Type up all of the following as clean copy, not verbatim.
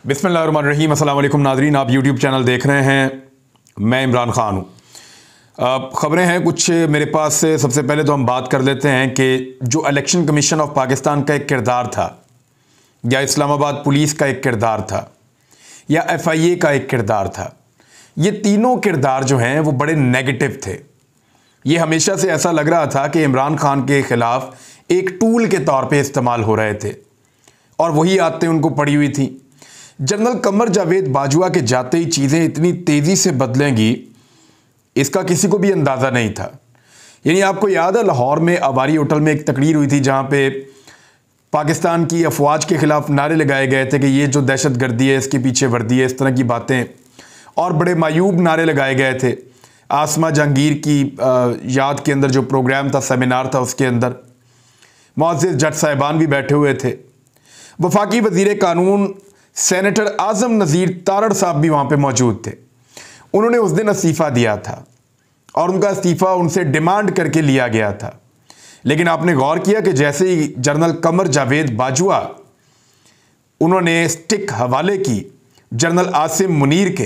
बिस्मिल्लाहिर्रहमानिर्रहीम। अस्सलाम वालेकुम नाज़रीन, आप यूट्यूब चैनल देख रहे हैं। मैं इमरान ख़ान हूँ। ख़बरें हैं कुछ मेरे पास से। सबसे पहले तो हम बात कर लेते हैं कि जो इलेक्शन कमीशन ऑफ पाकिस्तान का एक किरदार था, या इस्लामाबाद पुलिस का एक किरदार था, या FIA का एक किरदार था, ये तीनों किरदार जो हैं वो बड़े नेगेटिव थे। ये हमेशा से ऐसा लग रहा था कि इमरान खान के ख़िलाफ़ एक टूल के तौर पे इस्तेमाल हो रहे थे और वही आदतें उनको पड़ी हुई थी। जनरल कमर जावेद बाजवा के जाते ही चीज़ें इतनी तेज़ी से बदलेंगी, इसका किसी को भी अंदाज़ा नहीं था। यानी आपको याद है, लाहौर में आवारी होटल में एक तकरीर हुई थी जहाँ पे पाकिस्तान की अफवाज के ख़िलाफ़ नारे लगाए गए थे कि ये जो दहशत गर्दी है इसके पीछे वर्दी है, इस तरह की बातें, और बड़े मायूब नारे लगाए गए थे। आसमा जहांगीर की याद के अंदर जो प्रोग्राम था, सेमिनार था, उसके अंदर मुअज़्ज़िज़ जज साहिबान भी बैठे हुए थे। वफाकी वज़ीर कानून सेनेटर आज़म नज़ीर तारड़ साहब भी वहाँ पे मौजूद थे। उन्होंने उस दिन इस्तीफ़ा दिया था और उनका इस्तीफ़ा उनसे डिमांड करके लिया गया था। लेकिन आपने गौर किया कि जैसे ही जनरल कमर जावेद बाजवा उन्होंने स्टिक हवाले की जनरल आसिम मुनीर के,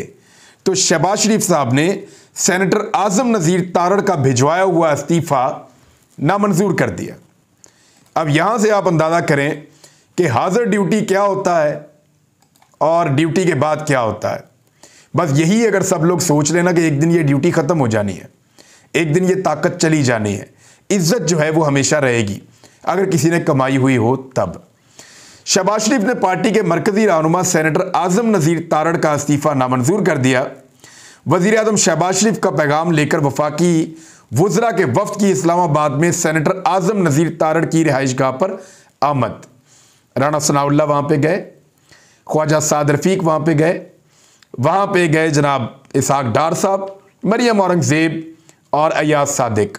तो शहबाज शरीफ साहब ने सेनेटर आज़म नज़ीर तारड़ का भिजवाया हुआ इस्तीफ़ा नामंजूर कर दिया। अब यहाँ से आप अंदाज़ा करें कि हाज़िर ड्यूटी क्या होता है और ड्यूटी के बाद क्या होता है। बस यही अगर सब लोग सोच लेना कि एक दिन ये ड्यूटी ख़त्म हो जानी है, एक दिन ये ताकत चली जानी है, इज़्ज़त जो है वो हमेशा रहेगी अगर किसी ने कमाई हुई हो तब। शहबाज शरीफ ने पार्टी के मरकज़ी रहनुमा सेनेटर आज़म नज़ीर तारड़ का इस्तीफ़ा नामंजूर कर दिया। वज़ीर आज़म शहबाज शरीफ का पैगाम लेकर वफाकी वुज़रा के वफ़द की इस्लामाबाद में सेनेटर आज़म नज़ीर तारड़ की रिहाइशगाह पर आमद। राना सनाउल्लाह वहाँ पे गए, ख्वाजा साद रफ़ीक वहाँ पे गए जनाब इसहाक डार साहब, मरियम औरंगज़ेब और अयाज सादिक।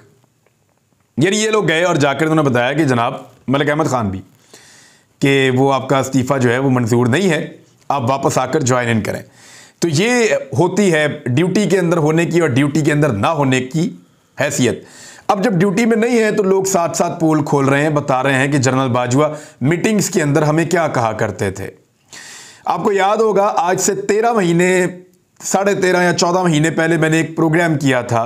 यानी ये लोग गए और जाकर उन्होंने बताया कि जनाब मलिक अहमद ख़ान भी कि वो आपका इस्तीफ़ा जो है वो मंजूर नहीं है, आप वापस आकर ज्वाइन इन करें। तो ये होती है ड्यूटी के अंदर होने की और ड्यूटी के अंदर ना होने की हैसियत। अब जब ड्यूटी में नहीं है तो लोग साथ साथ पोल खोल रहे हैं, बता रहे हैं कि जनरल बाजवा मीटिंग्स के अंदर हमें क्या कहा करते थे। आपको याद होगा, आज से 13 महीने, 13.5 या 14 महीने पहले मैंने एक प्रोग्राम किया था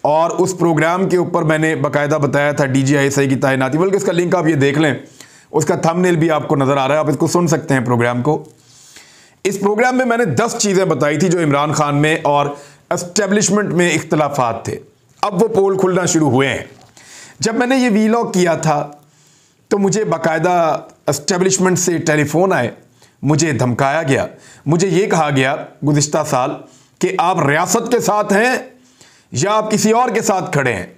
और उस प्रोग्राम के ऊपर मैंने बाकायदा बताया था DGI की तैनाती। बल्कि उसका लिंक आप ये देख लें, उसका थंबनेल भी आपको नज़र आ रहा है, आप इसको सुन सकते हैं प्रोग्राम को। इस प्रोग्राम में मैंने 10 चीज़ें बताई थी जो इमरान खान में और एस्टेब्लिशमेंट में इख्तलाफात थे। अब वो पोल खुलना शुरू हुए हैं। जब मैंने ये वीलॉग किया था तो मुझे बाकायदा एस्टेब्लिशमेंट से टेलीफोन आए, मुझे धमकाया गया, मुझे ये कहा गया गुज़िश्ता साल कि आप रियासत के साथ हैं या आप किसी और के साथ खड़े हैं।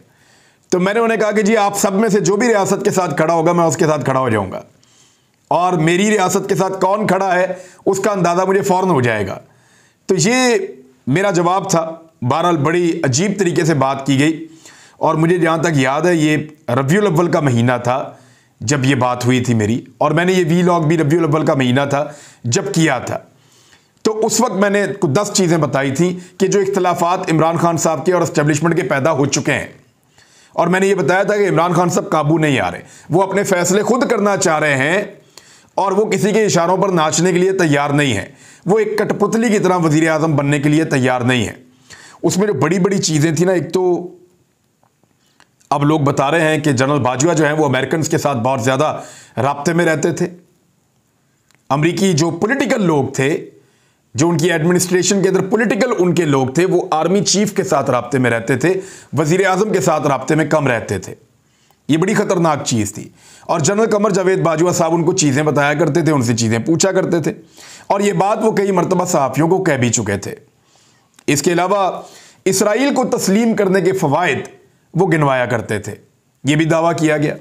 तो मैंने उन्हें कहा कि जी आप सब में से जो भी रियासत के साथ खड़ा होगा मैं उसके साथ खड़ा हो जाऊंगा, और मेरी रियासत के साथ कौन खड़ा है उसका अंदाज़ा मुझे फ़ौरन हो जाएगा। तो ये मेरा जवाब था। बहरहाल बड़ी अजीब तरीके से बात की गई और मुझे जहाँ तक याद है ये रबीउल अव्वल का महीना था जब ये बात हुई थी मेरी, और मैंने ये वीलॉग भी रबीउल अव्वल का महीना था जब किया था। तो उस वक्त मैंने 10 चीज़ें बताई थी कि जो इख्तलाफात इमरान खान साहब के और एस्टेब्लिशमेंट के पैदा हो चुके हैं, और मैंने ये बताया था कि इमरान खान साहब काबू नहीं आ रहे, वो अपने फैसले खुद करना चाह रहे हैं और वो किसी के इशारों पर नाचने के लिए तैयार नहीं है। वो एक कठपुतली की तरह वज़ीर आज़म बनने के लिए तैयार नहीं है। उसमें जो बड़ी बड़ी चीज़ें थी ना, एक तो अब लोग बता रहे हैं कि जनरल बाजवा जो है वो अमेरिकन के साथ बहुत ज़्यादा राब्ते में रहते थे। अमरीकी जो पॉलिटिकल लोग थे, जो उनकी एडमिनिस्ट्रेशन के अंदर पॉलिटिकल उनके लोग थे, वो आर्मी चीफ के साथ राब्ते में रहते थे, वज़ीर आज़म के साथ राब्ते में कम रहते थे। ये बड़ी ख़तरनाक चीज़ थी। और जनरल कमर जावेद बाजवा साहब उनको चीज़ें बताया करते थे, उनसे चीज़ें पूछा करते थे, और ये बात वो कई मरतबा सहाफ़ियों को कह भी चुके थे। इसके अलावा इसराइल को तस्लीम करने के फ़वाइद वो गिनवाया करते थे। ये भी दावा किया गया।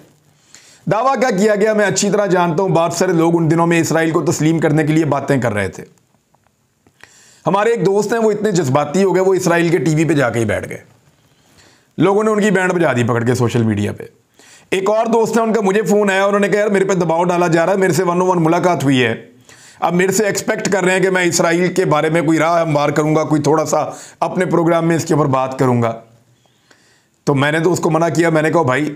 दावा क्या किया गया मैं अच्छी तरह जानता हूँ। बहुत सारे लोग उन दिनों में इसराइल को तस्लीम करने के लिए बातें कर रहे थे। हमारे एक दोस्त हैं, वो इतने जज्बाती हो गए, वो इसराइल के टीवी पे जाके ही बैठ गए। लोगों ने उनकी बैंड बजा दी पकड़ के सोशल मीडिया पे। एक और दोस्त है, उनका मुझे फ़ोन आया, उन्होंने कहा यार मेरे पे दबाव डाला जा रहा है, मेरे से 1-on-1 मुलाकात हुई है, अब मेरे से एक्सपेक्ट कर रहे हैं कि मैं इसराइल के बारे में कोई राह हमवार करूंगा, कोई थोड़ा सा अपने प्रोग्राम में इसके ऊपर बात करूंगा। तो मैंने तो उसको मना किया। मैंने कहा भाई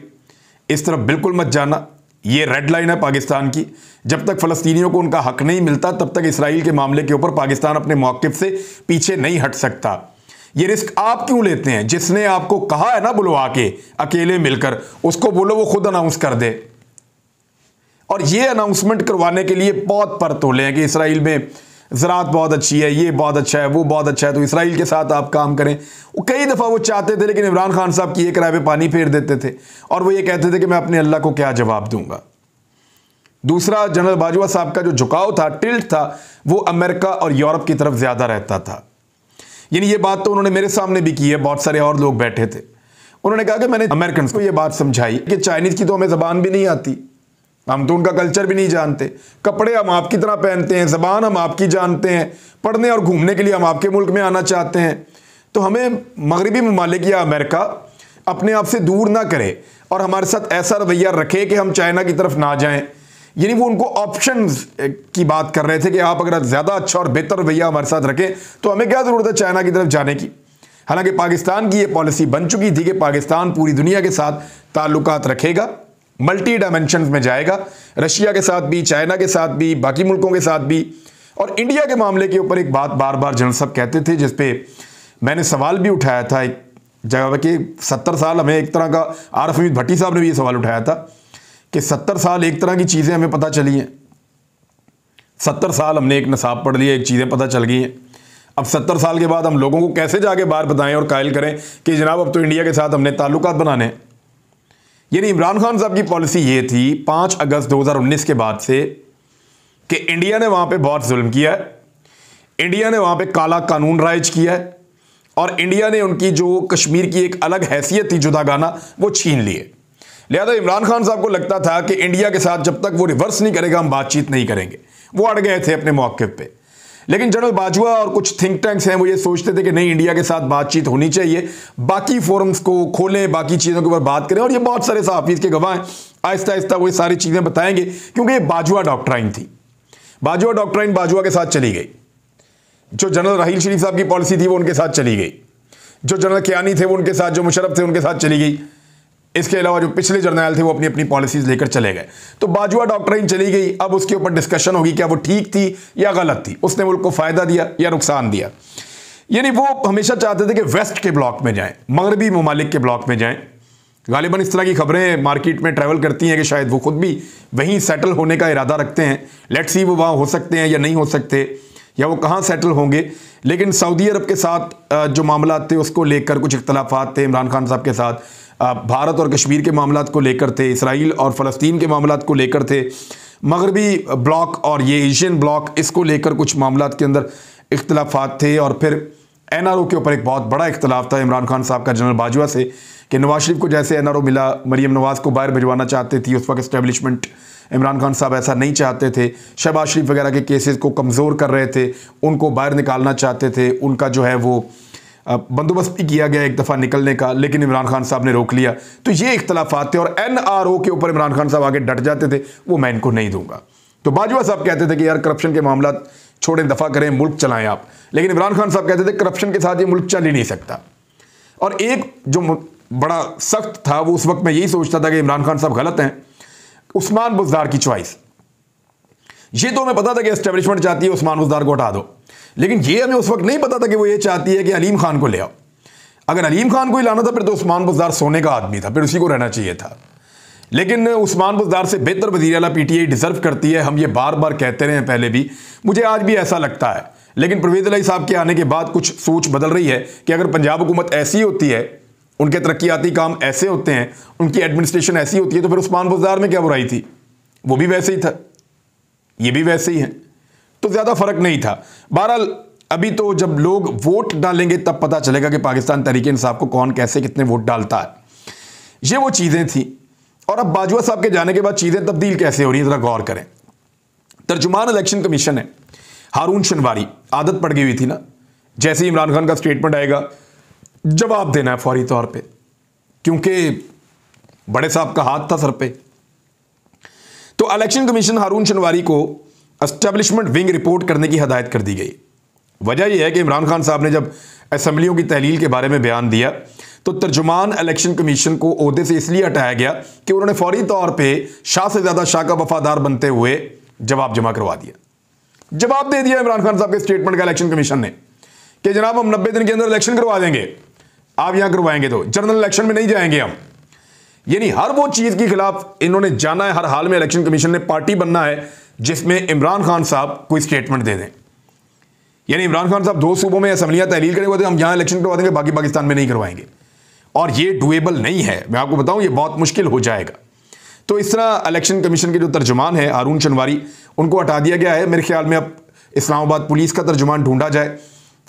इस तरफ बिल्कुल मत जाना, ये रेड लाइन है पाकिस्तान की। जब तक फ़लस्तीनियों को उनका हक नहीं मिलता तब तक इसराइल के मामले के ऊपर पाकिस्तान अपने मौक़िफ़ से पीछे नहीं हट सकता। ये रिस्क आप क्यों लेते हैं? जिसने आपको कहा है ना बुलवा के अकेले मिलकर, उसको बोलो वो खुद अनाउंस कर दे। और ये अनाउंसमेंट करवाने के लिए बहुत पर तोले हैं कि इसराइल में ज़राअत बहुत अच्छी है, ये बहुत अच्छा है, वो बहुत अच्छा है, तो इसराइल के साथ आप काम करें। वो कई दफ़ा वो चाहते थे, लेकिन इमरान खान साहब की एक राय पे पानी फेर देते थे और वो ये कहते थे कि मैं अपने अल्लाह को क्या जवाब दूंगा। दूसरा, जनरल बाजवा साहब का जो झुकाव था, टिल्ट था, वो अमेरिका और यूरोप की तरफ ज़्यादा रहता था। यानी ये बात तो उन्होंने मेरे सामने भी की है, बहुत सारे और लोग बैठे थे। उन्होंने कहा कि मैंने अमेरिकन को ये बात समझाई कि चाइनीज़ की तो हमें ज़बान भी नहीं आती, हम तो उनका कल्चर भी नहीं जानते, कपड़े हम आपकी तरह पहनते हैं, ज़बान हम आपकी जानते हैं, पढ़ने और घूमने के लिए हम आपके मुल्क में आना चाहते हैं, तो हमें मगरबी ममालिक या अमेरिका अपने आप से दूर ना करे और हमारे साथ ऐसा रवैया रखे कि हम चाइना की तरफ ना जाएं। यानी वो उनको ऑप्शंस की बात कर रहे थे कि आप अगर ज़्यादा अच्छा और बेहतर रवैया हमारे साथ रखें तो हमें क्या ज़रूरत है चाइना की तरफ जाने की। हालांकि पाकिस्तान की ये पॉलिसी बन चुकी थी कि पाकिस्तान पूरी दुनिया के साथ ताल्लुकात रखेगा, मल्टी डायमेंशंस में जाएगा, रशिया के साथ भी, चाइना के साथ भी, बाकी मुल्कों के साथ भी। और इंडिया के मामले के ऊपर एक बात बार बार जनरल साहब कहते थे, जिस पे मैंने सवाल भी उठाया था एक जगह कि 70 साल हमें एक तरह का, आरफ हमीद भट्टी साहब ने भी ये सवाल उठाया था कि 70 साल एक तरह की चीज़ें हमें पता चली हैं, 70 साल हमने एक नसाब पढ़ लिया, एक चीज़ें पता चल गई हैं। अब 70 साल के बाद हम लोगों को कैसे जाके बाहर बताएं और कायल करें कि जनाब अब तो इंडिया के साथ हमने ताल्लुकात बनाने हैं। यानी इमरान खान साहब की पॉलिसी ये थी 5 अगस्त 2019 के बाद से कि इंडिया ने वहाँ पे बहुत जुल्म किया है, इंडिया ने वहाँ पे काला कानून राइज किया है और इंडिया ने उनकी जो कश्मीर की एक अलग हैसियत थी जुदागाना, वो छीन लिए। लिहाजा इमरान खान साहब को लगता था कि इंडिया के साथ जब तक वो रिवर्स नहीं करेगा हम बातचीत नहीं करेंगे। वो अड़ गए थे अपने मौक़िफ़ पे। लेकिन जनरल बाजवा और कुछ थिंक टैंक्स हैं, वो ये सोचते थे कि नहीं, इंडिया के साथ बातचीत होनी चाहिए, बाकी फोरम्स को खोलें, बाकी चीज़ों के ऊपर बात करें। और ये बहुत सारे सहाफ़ीज़ के गवाह हैं, आहिस्ता आहिस्ता वो ये सारी चीज़ें बताएंगे, क्योंकि ये बाजवा डॉक्ट्राइन थी। बाजवा डॉक्ट्राइन बाजवा के साथ चली गई। जो जनरल राहील शरीफ साहब की पॉलिसी थी वो उनके साथ चली गई, जो जनरल कियानी थे वो उनके साथ, जो मुशर्रफ थे उनके साथ चली गई। इसके अलावा जो पिछले जर्नैल थे वो अपनी अपनी पॉलिसीज लेकर चले गए। तो बाजवा डॉक्ट्राइन चली गई। अब उसके ऊपर डिस्कशन होगी क्या वो ठीक थी या गलत थी, उसने मुल्क को फ़ायदा दिया या नुकसान दिया। यानी वो हमेशा चाहते थे कि वेस्ट के ब्लॉक में जाएं, मगरबी ममालिक के ब्लॉक में जाएं। गालिबन इस तरह की खबरें मार्केट में ट्रैवल करती हैं कि शायद वो खुद भी वहीं सेटल होने का इरादा रखते हैं। लेट्स सी वो वहाँ हो सकते हैं या नहीं हो सकते, या वो कहाँ सेटल होंगे। लेकिन सऊदी अरब के साथ जो मामला थे उसको लेकर कुछ इख्तलाफात थे इमरान खान साहब के साथ, भारत और कश्मीर के मामलात को लेकर थे, इसराइल और फ़लस्तीन के मामलात को लेकर थे, मगरबी ब्लॉक और ये एशियन ब्लॉक, इसको लेकर कुछ मामलात के अंदर इख्तलाफात थे। और फिर NRO के ऊपर एक बहुत बड़ा इख्तलाफ था इमरान खान साहब का जनरल बाजवा से कि नवाज शरीफ को जैसे NRO मिला, मरीम नवाज़ को बाहर भिजवाना चाहते थी उस वक्त इस्टेब्लिशमेंट, इमरान खान साहब ऐसा नहीं चाहते थे। शहबाज शरीफ वगैरह के केसेस को कमज़ोर कर रहे थे, उनको बाहर निकालना चाहते थे, उनका जो है वो बंदोबस्त भी किया गया एक दफ़ा निकलने का, लेकिन इमरान खान साहब ने रोक लिया। तो ये इख्तलाफात थे और NRO के ऊपर इमरान खान साहब आगे डट जाते थे, वो मैं इनको नहीं दूंगा। तो बाजवा साहब कहते थे कि यार करप्शन के मामला छोड़ें, दफ़ा करें, मुल्क चलाएं आप। लेकिन इमरान खान साहब कहते थे करप्शन के साथ ये मुल्क चल ही नहीं सकता। और एक जो बड़ा सख्त था, वो उस वक्त मैं यही सोचता था कि इमरान खान साहब गलत हैं, उस्मान बुज़दार की चॉइस। ये तो हमें पता था कि एस्टेब्लिशमेंट चाहती है उस्मान बुज़दार को हटा दो, लेकिन ये हमें उस वक्त नहीं पता था कि वो ये चाहती है कि अलीम खान को ले आओ। अगर अलीम खान को ही लाना था फिर तो उस्मान बुज़दार सोने का आदमी था, फिर उसी को रहना चाहिए था। लेकिन उस्मान बुज़दार से बेहतर वज़ीर आला PTI डिज़र्व करती है, हम ये बार बार कहते रहे हैं पहले भी, मुझे आज भी ऐसा लगता है। लेकिन परवेज़ इलाही साहब के आने के बाद कुछ सोच बदल रही है कि अगर पंजाब हुकूमत ऐसी होती है, उनके तरक्याती काम ऐसे होते हैं, उनकी एडमिनिस्ट्रेशन ऐसी होती है, तो फिर उस्मान बुज़दार में क्या बुराई थी? वो भी वैसे ही था, ये भी वैसे ही है, तो ज़्यादा फ़र्क नहीं था। बहरहाल अभी तो जब लोग वोट डालेंगे तब पता चलेगा कि पाकिस्तान तहरीक इंसाफ को कौन कैसे कितने वोट डालता है। ये वो चीज़ें थी। और अब बाजवा साहब के जाने के बाद चीज़ें तब्दील कैसे हो रही हैं, ज़रा गौर करें। तर्जुमान इलेक्शन कमीशन है हारून शनवारी, आदत पड़ गई हुई थी ना, जैसे ही इमरान खान का स्टेटमेंट आएगा जवाब देना है फौरी तौर पे, क्योंकि बड़े साहब का हाथ था सर पे। तो इलेक्शन कमीशन हारून शनवारी को एस्टेब्लिशमेंट विंग रिपोर्ट करने की हदायत कर दी गई। वजह यह है कि इमरान खान साहब ने जब असम्बलियों की तहलील के बारे में बयान दिया तो तर्जुमान इलेक्शन कमीशन को ओहदे से इसलिए हटाया गया कि उन्होंने फौरी तौर पर शाह से ज़्यादा शाह का वफादार बनते हुए जवाब जमा करवा दिया। जवाब दे दिया इमरान खान साहब के स्टेटमेंट का इलेक्शन कमीशन ने कि जनाब हम 90 दिन के अंदर इलेक्शन करवा देंगे, आप यहां करवाएंगे तो जनरल इलेक्शन में नहीं जाएंगे हम। यानी हर वो चीज के खिलाफ इन्होंने जाना है, हर हाल में इलेक्शन कमीशन ने पार्टी बनना है जिसमें इमरान खान साहब कोई स्टेटमेंट दे दें। यानी इमरान खान साहब 2 सूबों में असम्बलियां तहलील करेंगे तो हम यहां इलेक्शन करवा देंगे, बाकी पाकिस्तान में नहीं करवाएंगे। और ये डुएबल नहीं है, मैं आपको बताऊं, ये बहुत मुश्किल हो जाएगा। तो इस तरह इलेक्शन कमीशन के जो तर्जुमान है हारून शनवारी, उनको हटा दिया गया है। मेरे ख्याल में अब इस्लामाबाद पुलिस का तर्जुमान ढूंढा जाए,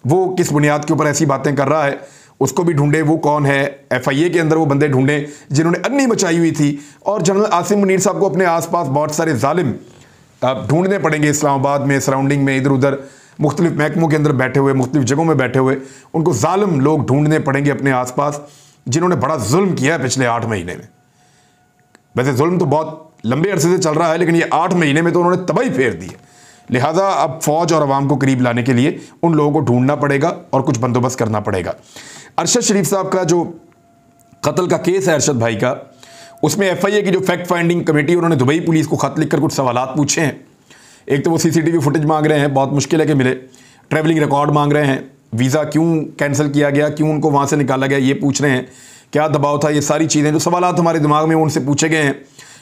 वो किस बुनियाद के ऊपर ऐसी बातें कर रहा है उसको भी ढूंढे, वो कौन है। FIA के अंदर वो बंदे ढूंढे जिन्होंने अन्नी मचाई हुई थी। और जनरल आसिम मुनीर साहब को अपने आसपास बहुत सारे जालिम ढूंढने पड़ेंगे इस्लामाबाद में, सराउंडिंग में, इधर उधर मुख्तलिफ महकमों के अंदर बैठे हुए, मुख्तलिफ जगहों में बैठे हुए उनको जालिम लोग ढूंढने पड़ेंगे अपने आसपास, जिन्होंने बड़ा जुल्म किया है पिछले 8 महीने में। वैसे जुल्म तो बहुत लंबे अरसे से चल रहा है, लेकिन ये 8 महीने में तो उन्होंने तबाही फेर दी है। लिहाजा अब फौज और अवाम को करीब लाने के लिए उन लोगों को ढूंढना पड़ेगा और कुछ बंदोबस्त करना पड़ेगा। अरशद शरीफ साहब का जो कत्ल का केस है अरशद भाई का, उसमें FIA की जो फैक्ट फाइंडिंग कमेटी, उन्होंने दुबई पुलिस को खत लिखकर कुछ सवालात पूछे हैं। एक तो वो CCTV फुटेज मांग रहे हैं, बहुत मुश्किल है कि मिले। ट्रैवलिंग रिकॉर्ड मांग रहे हैं, वीज़ा क्यों कैंसिल किया गया, क्यों उनको वहाँ से निकाला गया, ये पूछ रहे हैं, क्या दबाव था। ये सारी चीज़ें जो सवालात हमारे दिमाग में उनसे पूछे गए हैं।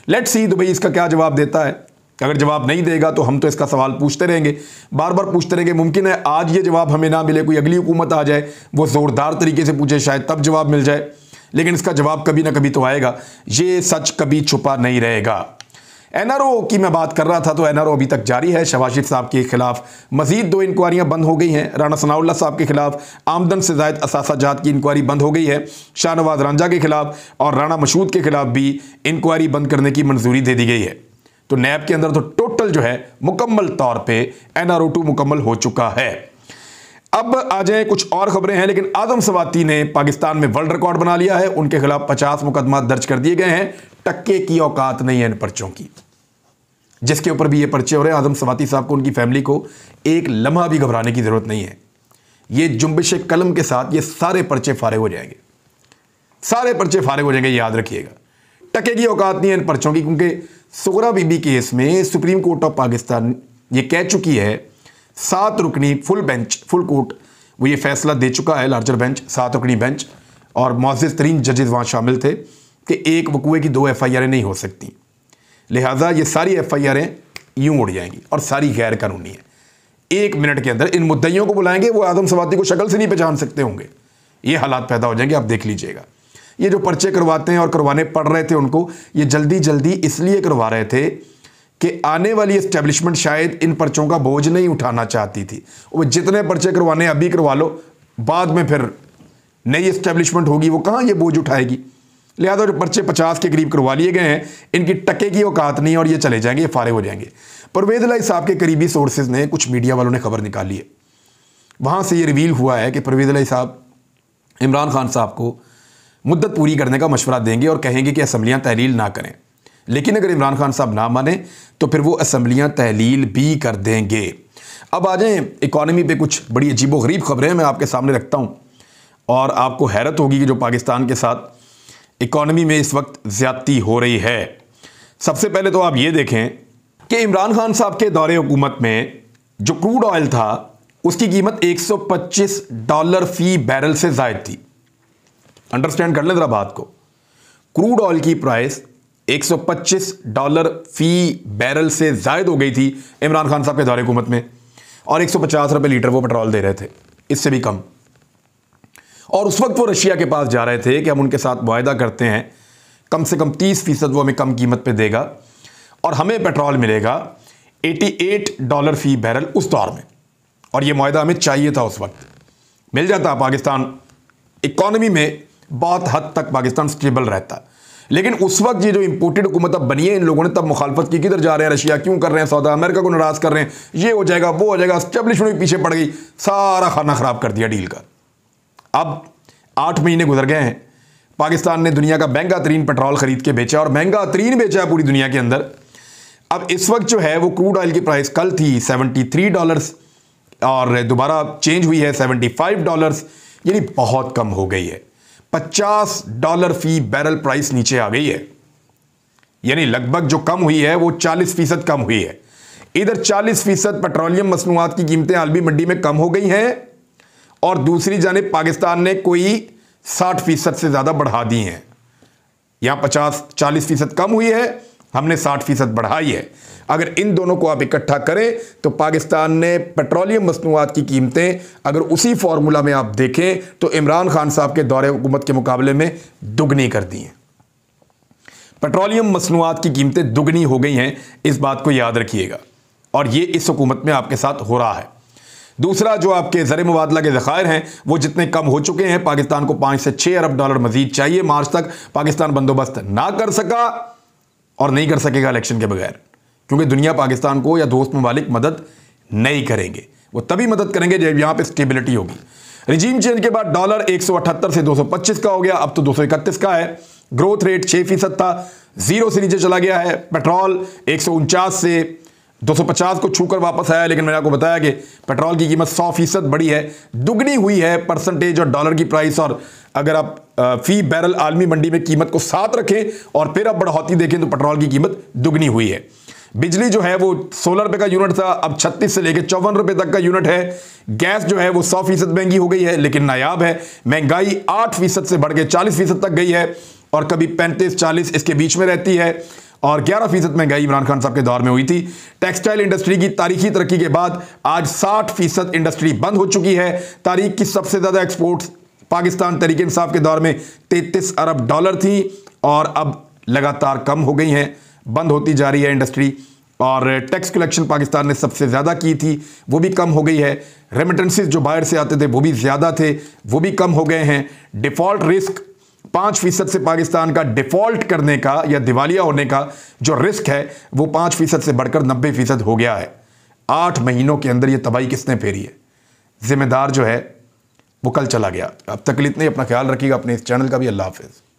लेट्स सी दुबई इसका क्या जवाब देता है। अगर जवाब नहीं देगा तो हम तो इसका सवाल पूछते रहेंगे, बार बार पूछते रहेंगे। मुमकिन है आज ये जवाब हमें ना मिले, कोई अगली हुकूमत आ जाए, वो ज़ोरदार तरीके से पूछे, शायद तब जवाब मिल जाए, लेकिन इसका जवाब कभी ना कभी तो आएगा। ये सच कभी छुपा नहीं रहेगा। NRO की मैं बात कर रहा था, तो NRO अभी तक जारी है। शहबाज शरीफ साहब के खिलाफ मजीद 2 इंक्वायरियां बंद हो गई हैं। राना सनाउल्लाह साहब के खिलाफ आमदन से ज़ायद असासाजात की इंक्वायरी बंद हो गई है। शाहनवाज रांझा के खिलाफ और राना मशहूद के खिलाफ भी इंक्वायरी बंद करने की मंजूरी दे दी गई है। तो नैब के अंदर तो टोटल जो है मुकम्मल तौर पे NRO 2 मुकम्मल हो चुका है। अब आ जाए कुछ और खबरें हैं, लेकिन आदम सवाती ने पाकिस्तान में वर्ल्ड रिकॉर्ड बना लिया है। उनके खिलाफ 50 मुकदमा दर्ज कर दिए गए हैं। टक्के की औकात नहीं है इन पर्चों की, जिसके ऊपर भी ये पर्चे हो रहे हैं। आदम सवाती साहब को, उनकी फैमिली को एक लम्हा भी घबराने की जरूरत नहीं है। ये जुम्बिश कलम के साथ ये सारे पर्चे फारे हो जाएंगे, सारे पर्चे फारे हो जाएंगे, याद रखिएगा। टके की औकात नहीं है इन पर्चों की, क्योंकि सुगरा बीबी केस में सुप्रीम कोर्ट ऑफ पाकिस्तान ये कह चुकी है, 7 रुकनी फुल बेंच, फुल कोर्ट वो ये फैसला दे चुका है, लार्जर बेंच, 7 रुकनी बेंच, और मुअज़्ज़ज़ तरीन जजेस वहाँ शामिल थे कि एक वकूए की 2 FIR नहीं हो सकती। लिहाजा ये सारी FIR यूं उड़ जाएंगी और सारी गैर कानूनी है। 1 मिनट के अंदर इन मुद्दइयों को बुलाएंगे, वो आदम सवाती को शक्ल से नहीं पहचान सकते होंगे। ये हालात पैदा हो जाएंगे, आप देख लीजिएगा। ये जो पर्चे करवाते हैं और करवाने पड़ रहे थे उनको, ये जल्दी जल्दी इसलिए करवा रहे थे कि आने वाली एस्टेब्लिशमेंट शायद इन पर्चों का बोझ नहीं उठाना चाहती थी। वो जितने पर्चे करवाने अभी करवा लो, बाद में फिर नई एस्टेब्लिशमेंट होगी, वो कहाँ ये बोझ उठाएगी। लिहाजा जो पर्चे 50 के करीब करवा लिए गए हैं, इनकी टके की औकात नहीं और ये चले जाएंगे, ये फारे हो जाएंगे। परवेज़ इलाही साहब के करीबी सोर्सेज ने, कुछ मीडिया वालों ने खबर निकाली है, वहाँ से ये रिवील हुआ है कि परवेज़ इलाही साहब इमरान खान साहब को मुद्दत पूरी करने का मशवरा देंगे और कहेंगे कि असम्बलियाँ तहलील ना करें, लेकिन अगर इमरान खान साहब ना माने तो फिर वो असम्बलियाँ तहलील भी कर देंगे। अब आ जाएँ इकॉनमी पे, कुछ बड़ी अजीबो गरीब खबरें मैं आपके सामने रखता हूँ और आपको हैरत होगी कि जो पाकिस्तान के साथ इकॉनमी में इस वक्त ज़्यादती हो रही है। सबसे पहले तो आप ये देखें कि इमरान खान साहब के दौरे हुकूमत में जो क्रूड ऑयल था उसकी कीमत $125 फी बैरल से ज़ायद थी। अंडरस्टैंड कर लें ज़रा बात को। क्रूड ऑयल की प्राइस $125 फी बैरल से ज़ायद हो गई थी इमरान खान साहब के दौरे हुकूमत में, और 150 रुपये लीटर वो पेट्रोल दे रहे थे, इससे भी कम। और उस वक्त वो रशिया के पास जा रहे थे कि हम उनके साथ मुआहदा करते हैं, कम से कम 30% वो हमें कम कीमत पे देगा और हमें पेट्रोल मिलेगा $88 फी बैरल उस दौर में। और ये मुआहदा हमें चाहिए था, उस वक्त मिल जाता, पाकिस्तान इकॉनमी में बहुत हद तक पाकिस्तान स्टेबल रहता। लेकिन उस वक्त ये जो इंपोर्टेड हुकूमत अब बनी है, इन लोगों ने तब मुखालफत की, किधर जा रहे हैं, रशिया क्यों कर रहे हैं सौदा, अमेरिका को नाराज़ कर रहे हैं, ये हो जाएगा वो हो जाएगा, एस्टेब्लिशमेंट भी पीछे पड़ गई, सारा खाना ख़राब कर दिया डील का। अब 8 महीने गुजर गए हैं, पाकिस्तान ने दुनिया का महंगा तरीन पेट्रोल खरीद के बेचा और महंगा तरीन बेचा है पूरी दुनिया के अंदर। अब इस वक्त जो है वो क्रूड ऑयल की प्राइस कल थी $73 और दोबारा चेंज हुई है $75, यानी बहुत कम हो गई है। $50 फी बैरल प्राइस नीचे आ गई है, यानी लगभग जो कम हुई है वो 40% कम हुई है। इधर 40% पेट्रोलियम मसनूआत की कीमतें आलमी मंडी में कम हो गई हैं और दूसरी जानिब पाकिस्तान ने कोई 60% से ज्यादा बढ़ा दी हैं। यहां 40% कम हुई है, हमने 60% बढ़ाई है। अगर इन दोनों को आप इकट्ठा करें तो पाकिस्तान ने पेट्रोलियम मसनूआत की कीमतें अगर उसी फॉर्मूला में आप देखें तो इमरान खान साहब के दौरे हुकूमत के मुकाबले में दुगनी कर दी हैं। पेट्रोलियम मसनूआत की कीमतें दुगनी हो गई हैं, इस बात को याद रखिएगा, और ये इस हुकूमत में आपके साथ हो रहा है। दूसरा, जो आपके ज़र मुबादला के ज़खायर हैं वो जितने कम हो चुके हैं, पाकिस्तान को 5 से 6 अरब डॉलर मजीद चाहिए। मार्च तक पाकिस्तान बंदोबस्त ना कर सका और नहीं कर सकेगा इलेक्शन के बगैर, क्योंकि दुनिया पाकिस्तान को या दोस्त ममालिक मदद नहीं करेंगे। वो तभी मदद करेंगे जब यहां पे स्टेबिलिटी होगी। रिजीम चेंज के बाद डॉलर 178 से 225 का हो गया, अब तो 231 का है। ग्रोथ रेट 6% था, 0 से नीचे चला गया है। पेट्रोल 149 से 250 को छूकर वापस आया, लेकिन मैंने आपको बताया कि पेट्रोल की कीमत 100% बढ़ी है, दुगनी हुई है परसेंटेज और डॉलर की प्राइस। और अगर आप फी बैरल आलमी मंडी में कीमत को साथ रखें और फिर आप बढ़ोतरी देखें तो पेट्रोल की कीमत दुगनी हुई है। बिजली जो है वो 16 रुपए का यूनिट था, अब 36 से लेकर 54 रुपए तक का यूनिट है। गैस जो है वो 100% महंगी हो गई है, लेकिन नायाब है। महंगाई 8% से बढ़ के 40% तक गई है और कभी 35-40 इसके बीच में रहती है, और 11% महंगाई इमरान खान साहब के दौर में हुई थी। टेक्सटाइल इंडस्ट्री की तारीखी तरक्की के बाद आज 60% इंडस्ट्री बंद हो चुकी है। तारीख की सबसे ज्यादा एक्सपोर्ट्स पाकिस्तान तहरीक इंसाफ के दौर में 33 अरब डॉलर थी और अब लगातार कम हो गई हैं, बंद होती जा रही है इंडस्ट्री। और टैक्स कलेक्शन पाकिस्तान ने सबसे ज़्यादा की थी, वो भी कम हो गई है। रेमिटेंसेस जो बाहर से आते थे वो भी ज़्यादा थे, वो भी कम हो गए हैं। डिफ़ॉल्ट रिस्क 5% से पाकिस्तान का डिफ़ॉल्ट करने का या दिवालिया होने का जो रिस्क है वो 5% से बढ़कर 90% हो गया है। 8 महीनों के अंदर ये तबाही किसने फेरी है? जिम्मेदार जो है वो कल चला गया। अब तक इतने, अपना ख्याल रखिएगा, अपने इस चैनल का भी। अल्लाह हाफिज़।